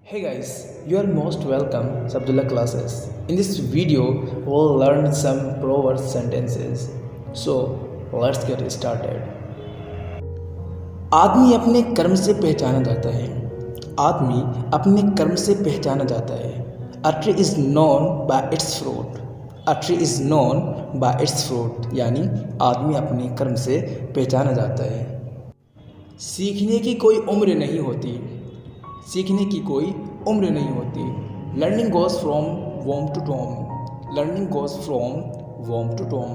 Hey guys, you are most welcome to Abdullah classes. In this video, we'll learn some proverbs sentences. So, let's get started. आदमी अपने कर्म से पहचाना जाता है. आदमी अपने कर्म से पहचाना जाता है. A tree is known by its fruit. A tree is known by its fruit. यानी आदमी अपने कर्म से पहचाना जाता है. सीखने की कोई उम्र नहीं होती. सीखने की कोई उम्र नहीं होती. Learning goes from womb to tomb. Learning goes from womb to tomb.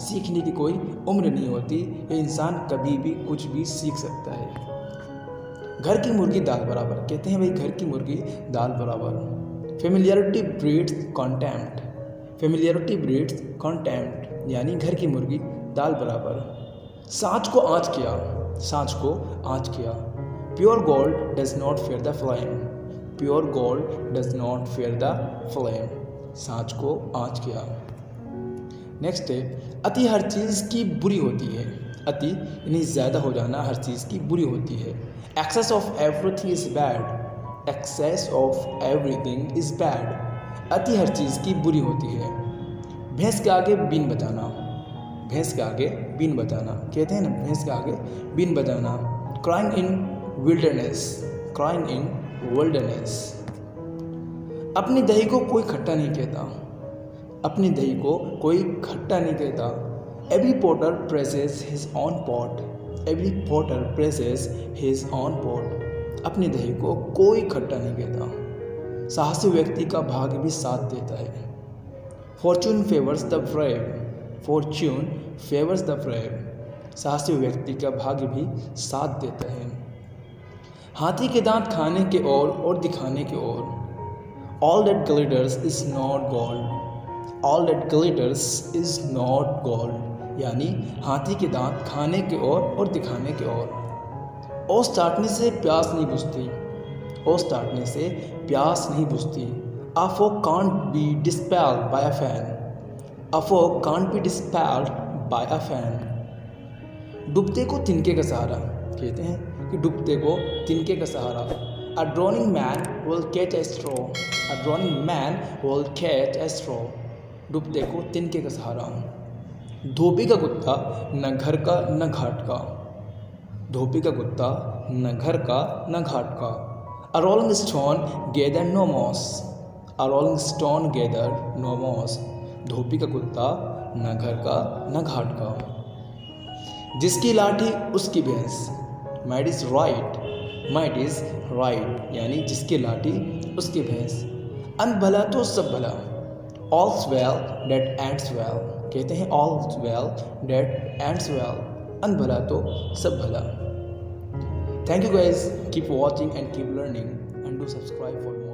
सीखने की कोई उम्र नहीं होती. ये इंसान कभी भी कुछ भी सीख सकता है. घर की मुर्गी दाल बराबर. कहते हैं भाई घर की मुर्गी दाल बराबर. Familiarity breeds contempt. Familiarity breeds contempt. यानी घर की मुर्गी दाल बराबर. सांच को आँच किया. सांच को आँच किया. Pure gold does not fear the flame. Pure gold does not fear the flame. सांच को आँच किया. नेक्स्ट है अति हर चीज़ की बुरी होती है. अति यानी ज़्यादा हो जाना हर चीज़ की बुरी होती है. Excess of everything is bad. Excess of everything is bad. अति हर चीज़ की बुरी होती है. भैंस के आगे बीन बजाना. भैंस के आगे बीन बजाना. कहते हैं ना भैंस के आगे बीन बजाना. Crying in wilderness. Crying in wilderness. अपनी दही को कोई खट्टा नहीं कहता. अपनी दही को कोई खट्टा नहीं कहता. Every potter praises his own pot. Every potter praises his own pot. अपनी दही को कोई खट्टा नहीं कहता. साहसी व्यक्ति का भाग्य भी साथ देता है. Fortune favors the brave. Fortune favors the brave. साहसी व्यक्ति का भाग्य भी साथ देता है. हाथी के दांत खाने के और दिखाने के ओर. All that glitters is not gold. All that glitters is not gold. यानी हाथी के दांत खाने के और दिखाने के ओर. ओस चाटने से प्यास नहीं बुझती. ओस चाटने से प्यास नहीं बुझती. A fog can't be dispelled by a fan. A fog can't be dispelled by a fan. डूबते को तिनके का सहारा. कहते हैं कि डूबते को तिनके का सहारा. A drowning man will catch a straw. A drowning man will catch a straw. डूबते को तिनके का सहारा. धोबी का कुत्ता न घर का न घाट का. धोबी का कुत्ता न घर का न घाट का. A rolling stone gathered no moss. A rolling stone gathered no moss. धोबी का कुत्ता न घर का न घाट का. जिसकी लाठी उसकी भैंस. Might is right. Might is right. यानी जिसकी लाठी उसकी भैंस. अंत भला तो सब भला. ऑल्स वेल डेट एंड्स वेल. कहते हैं ऑल्स वेल डेट एंड्स वेल. अंत भला तो सब भला. Thank you guys. Keep watching and keep learning and do subscribe for